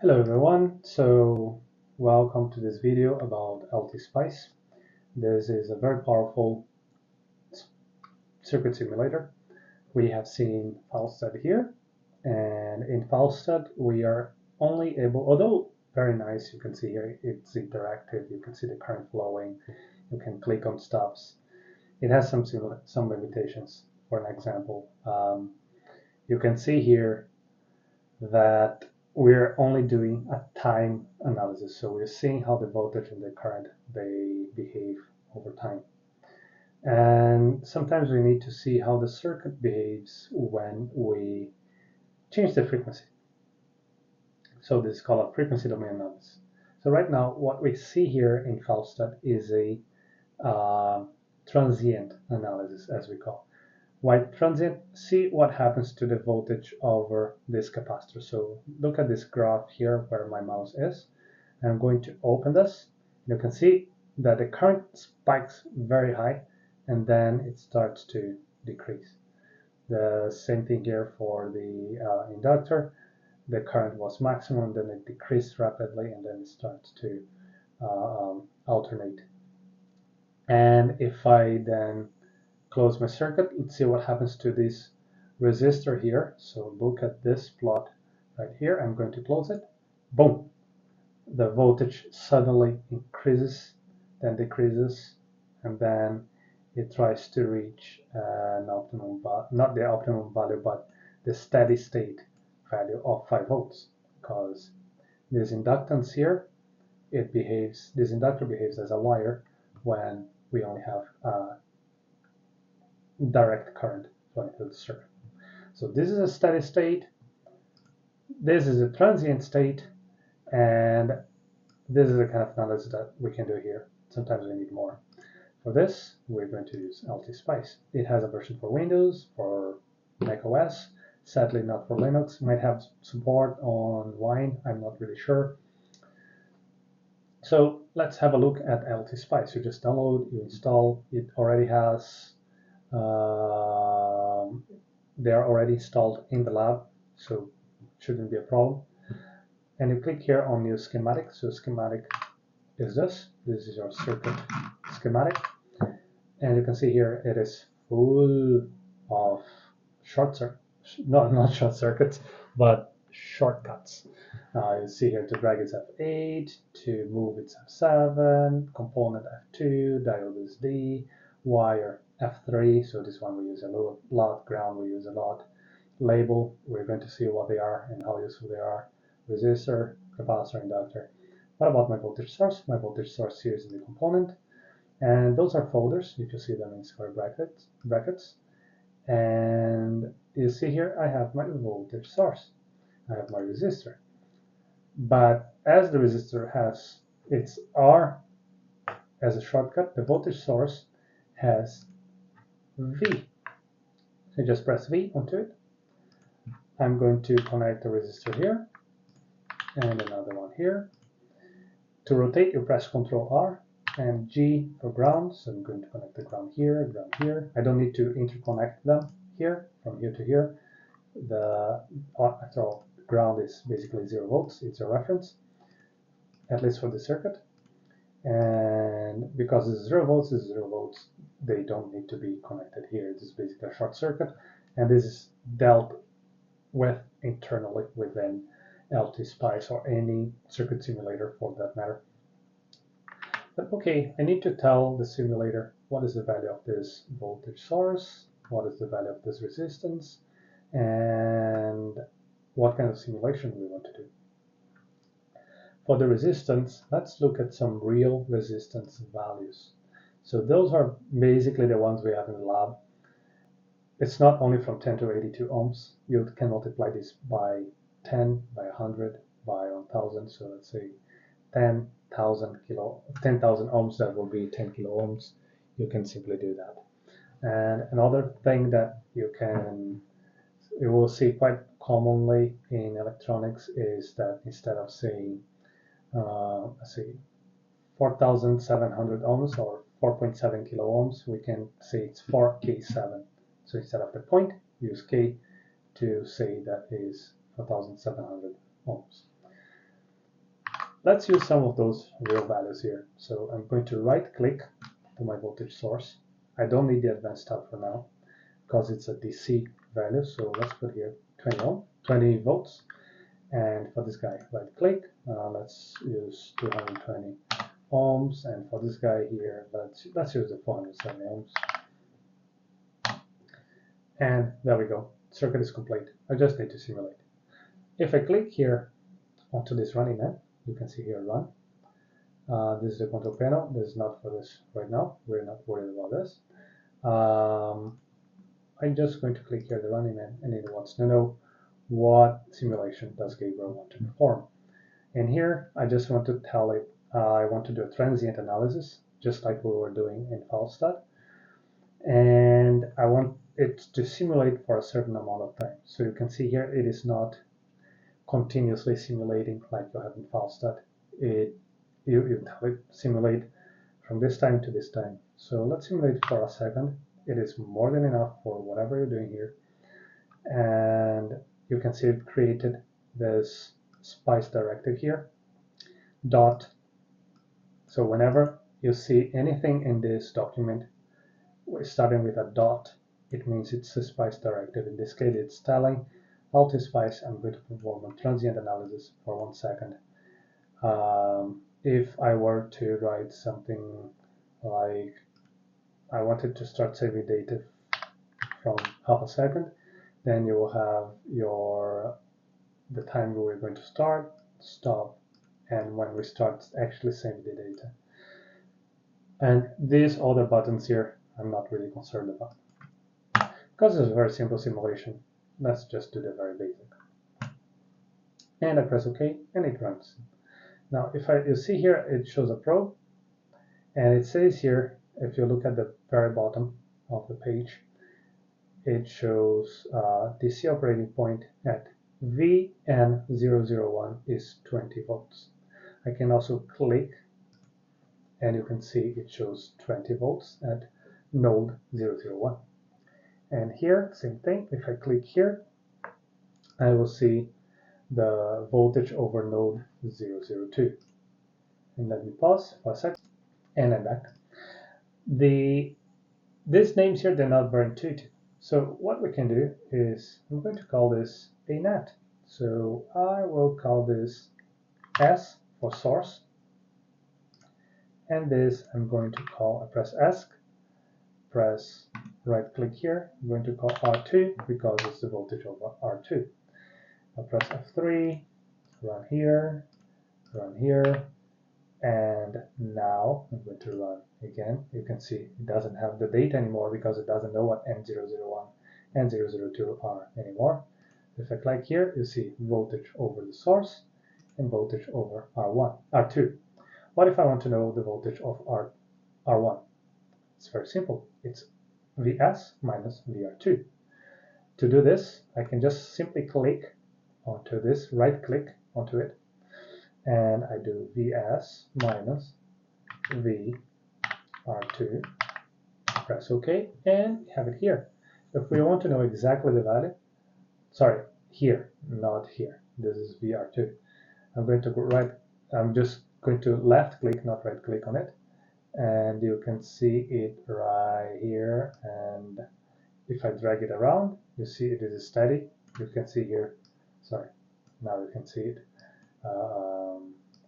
Hello everyone, so welcome to this video about LTSpice. This is a very powerful circuit simulator. We have seen FileStud here, and in FileStud we are only able, although very nice, you can see here it's interactive, you can see the current flowing, you can click on stops. It has some limitations. For an example, you can see here that we're only doing a time analysis. So we're seeing how the voltage and the current, they behave over time. And sometimes we need to see how the circuit behaves when we change the frequency. So this is called a frequency domain analysis. So right now, what we see here in FileStud is a transient analysis, as we call. Why transient? See what happens to the voltage over this capacitor. So look at this graph here where my mouse is. I'm going to open this. You can see that the current spikes very high and then it starts to decrease. The same thing here for the inductor. The current was maximum, then it decreased rapidly, and then it starts to alternate. And if I then close my circuit, let's see what happens to this resistor here. So look at this plot right here. I'm going to close it. Boom. The voltage suddenly increases, then decreases, and then it tries to reach an optimum, not the optimum value, but the steady state value of 5 volts. Because this inductance here, this inductor behaves as a wire when we only have direct current flowing through the circuit. So this is a steady state, this is a transient state, and this is the kind of analysis that we can do here. Sometimes we need more. For this, we're going to use LTSpice. It has a version for Windows, for macOS, sadly not for Linux. Might have support on Wine, I'm not really sure. So let's have a look at LTSpice. You just download, you install. It already has they are already installed in the lab, so shouldn't be a problem. And you click here on new schematic. So schematic is this. This is your circuit schematic. And you can see here it is full of not short circuits, but shortcuts. You see here to drag it's F8, to move it's F7, component F2, diode is D, wire F3, so this one we use a lot, ground we use a lot, label, we're going to see what they are and how useful they are, resistor, capacitor, inductor. What about my voltage source? My voltage source here is in the component, and those are folders, if you see them in square brackets. And you see here I have my voltage source, I have my resistor. But as the resistor has its R as a shortcut, the voltage source has V. So just press V onto it. I'm going to connect the resistor here and another one here. To rotate, you press Ctrl R and G for ground. So I'm going to connect the ground here, ground here. I don't need to interconnect them here, from here to here. After all, ground is basically 0 volts. It's a reference, at least for the circuit. And because it's 0 volts, it's 0 volts. They don't need to be connected here. This is basically a short circuit, and this is dealt with internally within LTSpice or any circuit simulator for that matter. But okay, I need to tell the simulator what is the value of this voltage source, what is the value of this resistance, and what kind of simulation we want to do. For the resistance, let's look at some real resistance values. So those are basically the ones we have in the lab. It's not only from 10 to 82 ohms. You can multiply this by 10, by 100, by 1000. So let's say 10,000 ohms, that will be 10 kilo ohms. You can simply do that. And another thing that you will see quite commonly in electronics is that instead of saying let's see, 4,700 ohms or 4.7 kilo ohms, we can say it's 4K7. So instead of the point, use K to say that is 4,700 ohms. let's use some of those real values here. So I'm going to right click to my voltage source. I don't need the advanced tab for now because it's a DC value. So let's put here 20 volts. And for this guy, right click, let's use 220 ohms. And for this guy here, let's use the 470 ohms. And there we go. Circuit is complete. I just need to simulate. If I click here onto this run event, you can see here run. This is the control panel. This is not for this right now. We're not worried about this. I'm just going to click here the run event, and it wants to know what simulation does Gabriel want to perform. And here I just want to tell it I want to do a transient analysis, just like we were doing in FileStat. And I want it to simulate for a certain amount of time. So you can see here it is not continuously simulating like you have in FileStat. You tell it simulate from this time to this time. So let's simulate for a second. It is more than enough for whatever you're doing here. And you can see it created this spice directive here. Dot. So whenever you see anything in this document starting with a dot, it means it's a spice directive. In this case, it's telling LTSpice I'm going to perform a transient analysis for 1 second. If I were to write something like I wanted to start saving data from half a second, then you will have the time we're going to start, stop, and when we start actually saving the data. And these other buttons here I'm not really concerned about because it's a very simple simulation. Let's just do the very basic. And I press OK, and it runs. Now, if you see here, it shows a probe, and it says here, if you look at the very bottom of the page, it shows DC operating point at VN001 is 20 volts. I can also click, and you can see it shows 20 volts at node 001. And here, same thing. If I click here, I will see the voltage over node 002. And let me pause for a second, and I'm back. These names here, they're not very intuitive. So what we can do is, I'm going to call this a net. So I will call this S for source. And this I'm going to call, I press ESC, press right click here, I'm going to call R2 because it's the voltage over R2. I'll press F3, run here, and now I'm going to run again. You can see it doesn't have the data anymore because it doesn't know what N001 and 002 are anymore. If I click here, you see voltage over the source and voltage over R2. What if I want to know the voltage of R1? It's very simple. It's Vs minus Vr2. To do this, I can just simply click onto this, right click onto it, and I do Vs minus Vr2, press OK, and we have it here. If we want to know exactly the value, sorry, here, not here, this is Vr2. I'm just going to left click, not right click on it, and you can see it right here. And if I drag it around, you see it is steady. You can see here, sorry, now you can see it.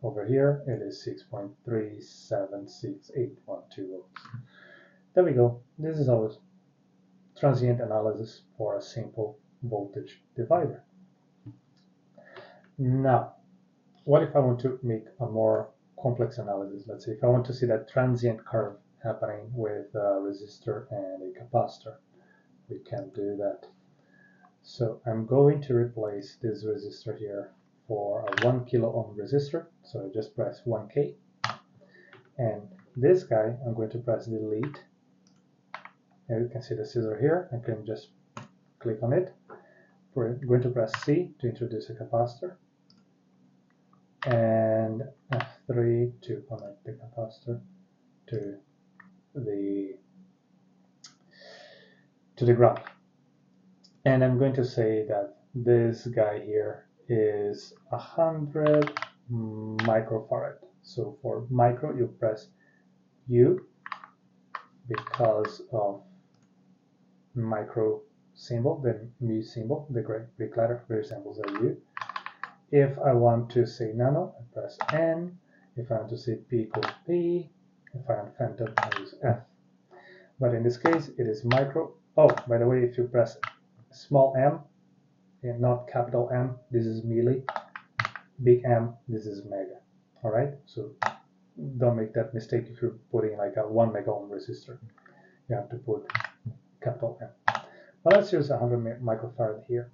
Over here, it is 6.376812 volts. There we go. This is our transient analysis for a simple voltage divider. Now, what if I want to make a more complex analysis? Let's say if I want to see that transient curve happening with a resistor and a capacitor, we can do that. So I'm going to replace this resistor here for a 1 kilo ohm resistor. So I just press 1K. And this guy, I'm going to press delete. And you can see the scissor here. I can just click on it. We're going to press C to introduce a capacitor. And F3 to connect the capacitor to the ground. And I'm going to say that this guy here is 100 microfarad. So for micro, you press U because of micro symbol, the mu symbol, the Greek letter resembles a U. If I want to say nano, I press N. If I want to say P equals P. If I want phantom, I use F. But in this case, it is micro. Oh, by the way, if you press small m and not capital M, this is milli. Big M, this is mega. All right, so don't make that mistake if you're putting like a 1 mega ohm resistor. You have to put capital M. But let's use 100 microfarad here.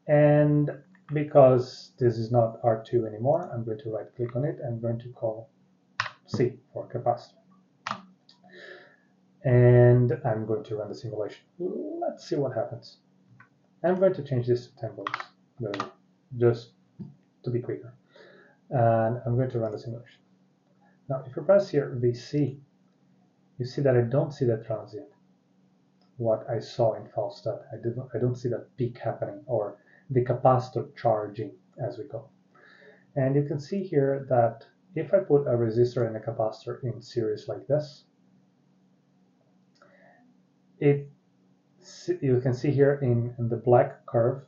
And because this is not R2 anymore, I'm going to right click on it. I'm going to call C for capacitor. And I'm going to run the simulation. Let's see what happens. I'm going to change this to 10 volts, just to be quicker. And I'm going to run the simulation. Now, if you press here VC, you see that I don't see that transient, what I saw in Falstad. I don't see that peak happening, or the capacitor charging, as we call. And you can see here that if I put a resistor and a capacitor in series like this, you can see here in the black curve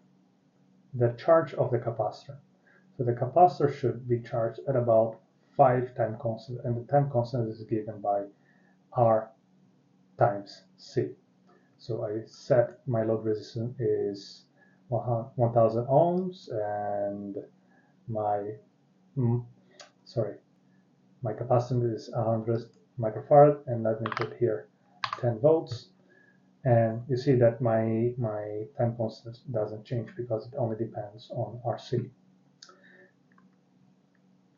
the charge of the capacitor. So the capacitor should be charged at about 5 time constant, and the time constant is given by R times C. So I set my load resistance is 1000 ohms, and my capacitance is 100 microfarad, and let me put here 10 volts. And you see that my time constant doesn't change because it only depends on RC.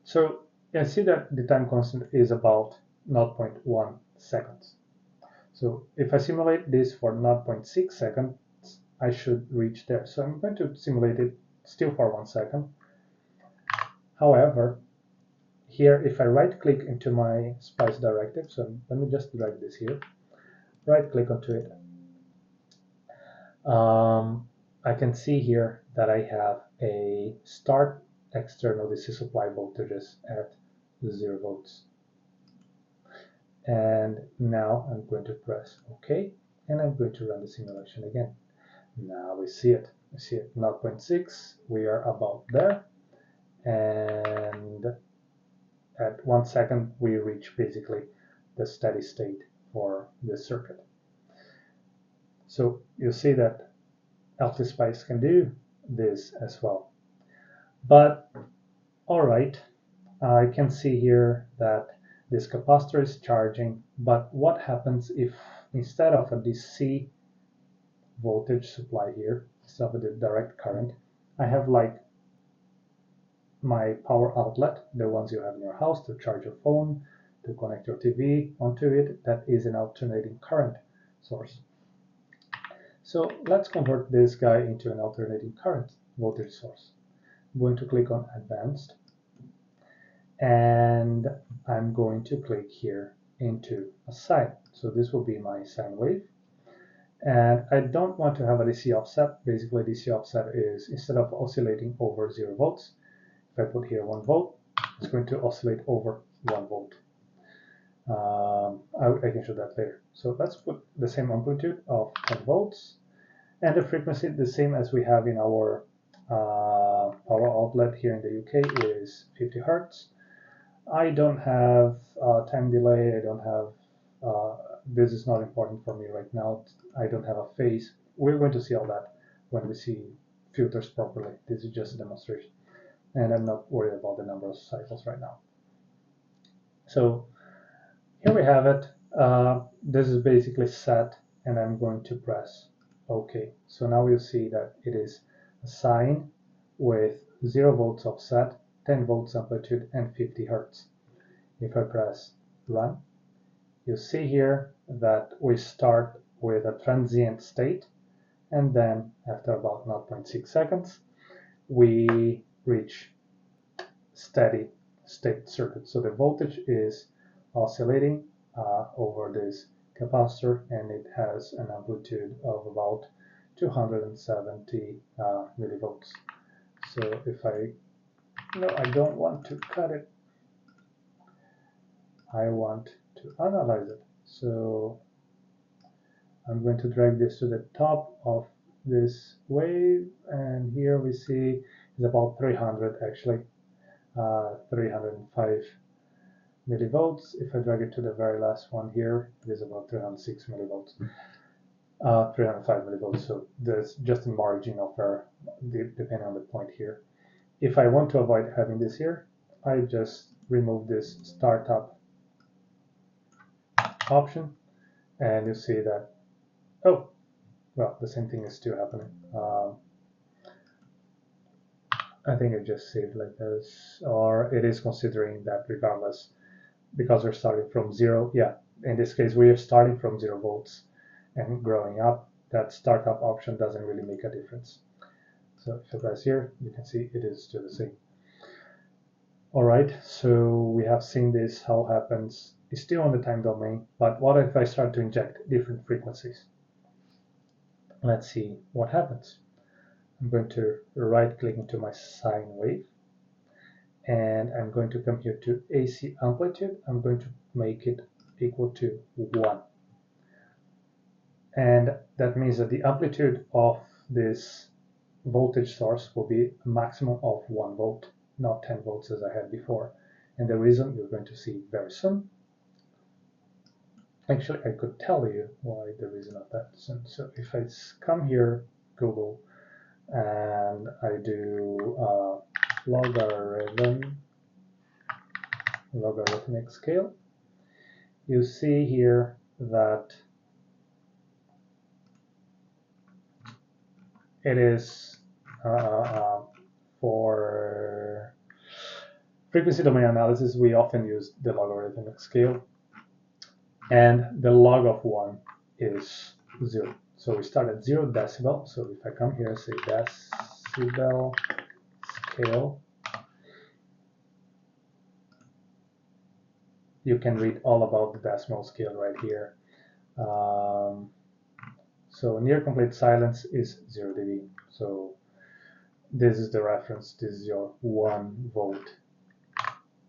So I see that the time constant is about 0.1 seconds. So if I simulate this for 0.6 seconds, I should reach there. So I'm going to simulate it still for 1 second. However, here, if I right-click into my SPICE directive, so let me just drag this here, right-click onto it, I can see here that I have a start external DC supply voltages at 0 volts. And now I'm going to press OK, and I'm going to run the simulation again. Now we see it. We see it 0.6. We are about there. And at 1 second, we reach basically the steady state for this circuit. So you see that LTSpice can do this as well. But all right, I can see here that this capacitor is charging, but what happens if instead of a DC voltage supply here, instead of the direct current, I have like my power outlet, the ones you have in your house to charge your phone, to connect your TV onto it, that is an alternating current source. So let's convert this guy into an alternating current voltage source. I'm going to click on Advanced, and I'm going to click here into a sine. So this will be my sine wave. And I don't want to have a DC offset. Basically, DC offset is instead of oscillating over 0 volts, if I put here 1 volt, it's going to oscillate over 1 volt. I can show that later. So let's put the same amplitude of 10 volts, and the frequency the same as we have in our power outlet here in the UK is 50 Hertz. I don't have time delay. I don't have, this is not important for me right now. I don't have a phase. We're going to see all that when we see filters properly. This is just a demonstration. And I'm not worried about the number of cycles right now. So here we have it. This is basically set, and I'm going to press OK. So now you'll see that it is a sine with 0 volts offset, 10 volts amplitude, and 50 Hertz. If I press Run, you'll see here that we start with a transient state, and then after about 0.6 seconds, we reach steady state circuit. So the voltage is oscillating over this capacitor, and it has an amplitude of about 270 millivolts. So if I No, I don't want to cut it. I want to analyze it. So I'm going to drag this to the top of this wave, and here we see it's about 300 actually, 305 millivolts. If I drag it to the very last one here, it is about 306 millivolts, 305 millivolts. So there's just a margin of error depending on the point here. If I want to avoid having this here, I just remove this startup option, and you see that, oh, well, the same thing is still happening. I think it just saved like this, or it is considering that regardless, because we're starting from 0. Yeah, in this case, we are starting from 0 volts and growing up. That startup option doesn't really make a difference. So if I press here, you can see it is still the same. All right, so we have seen this, how it happens. It's still on the time domain, but what if I start to inject different frequencies? Let's see what happens. I'm going to right click into my sine wave, and I'm going to come here to AC amplitude. I'm going to make it equal to 1. And that means that the amplitude of this voltage source will be a maximum of 1 volt, not 10 volts as I had before. And the reason you're going to see very soon. Actually, I could tell you why the reason of that. So if I come here, Google, and I do logarithmic scale, you see here that it is for frequency domain analysis, we often use the logarithmic scale, and the log of 1 is 0. So we start at 0 decibel. So if I come here, say decibel scale, you can read all about the decimal scale right here. So near complete silence is 0 dB. So this is the reference. This is your 1 volt.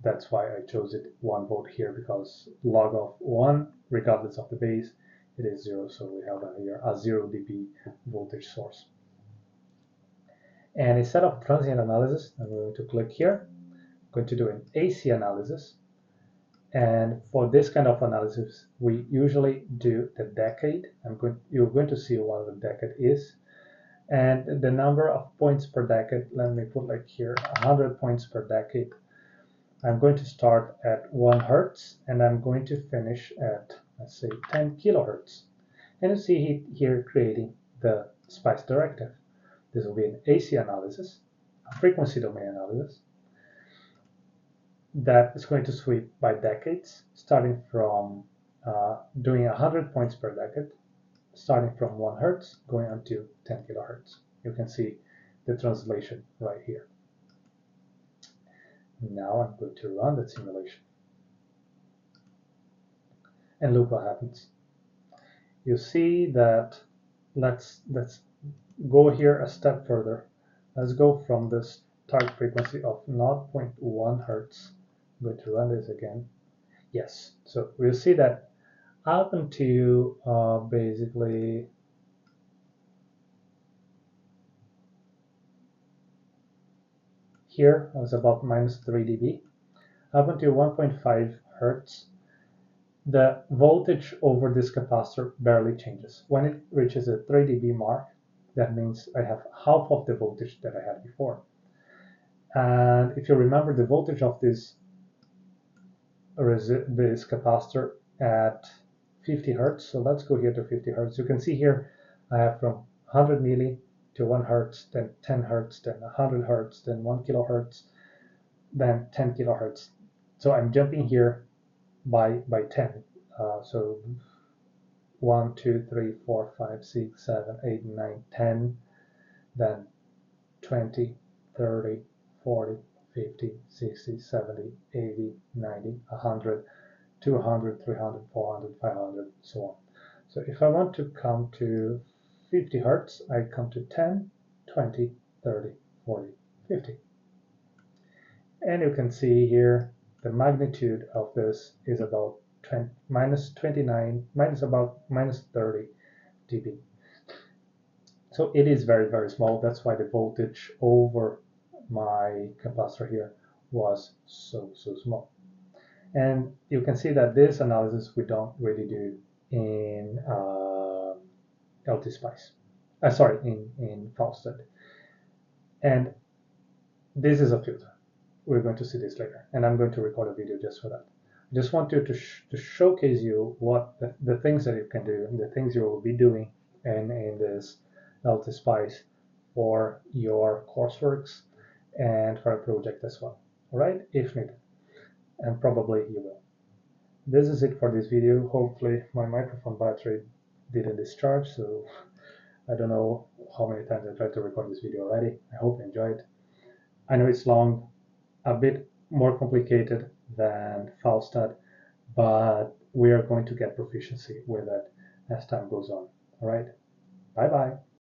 That's why I chose it 1 volt here, because log of 1, regardless of the base, it is 0. So we have here a 0 dB voltage source. And instead of transient analysis, I'm going to click here. I'm going to do an AC analysis. And for this kind of analysis, we usually do the decade. You're going to see what the decade is. And the number of points per decade, let me put like here, 100 points per decade. I'm going to start at 1 hertz, and I'm going to finish at, let's say, 10 kilohertz. And you see here creating the SPICE directive. This will be an AC analysis, a frequency domain analysis, that is going to sweep by decades, starting from doing 100 points per decade, starting from 1 hertz, going on to 10 kilohertz. You can see the translation right here. Now I'm going to run that simulation. And look what happens. You see that, let's go here a step further. Let's go from the start frequency of 0.1 hertz. I'm going to run this again. Yes, so we'll see that up until basically here, I was about -3 dB. Up until 1.5 hertz, the voltage over this capacitor barely changes. When it reaches a 3 dB mark, that means I have half of the voltage that I had before. And if you remember the voltage of this capacitor at 50 hertz, so let's go here to 50 hertz. You can see here I have from 100 milli to 1 hertz, then 10 hertz, then 100 hertz, then 1 kilohertz, then 10 kilohertz. So I'm jumping here by 10. So 1, 2, 3, 4, 5, 6, 7, 8, 9, 10, then 20, 30, 40, 50, 60, 70, 80, 90, 100, 200, 300, 400, 500, so on. So if I want to come to 50 hertz, I come to 10, 20, 30, 40, 50. And you can see here the magnitude of this is about minus 29, minus 30 dB. So it is very, very small. That's why the voltage over my capacitor here was so small. And you can see that this analysis we don't really do in LTSpice. Sorry, in Fausted. And this is a filter. We're going to see this later, and I'm going to record a video just for that. I just want to showcase you what the things that you can do and the things you will be doing in this LTSpice for your courseworks and for a project as well. All right, if needed, and probably you will. This is it for this video. Hopefully my microphone battery didn't discharge, so I don't know how many times I tried to record this video already. I hope you enjoyed. I know it's long, a bit more complicated than Fausted, but we are going to get proficiency with it as time goes on. All right, bye-bye.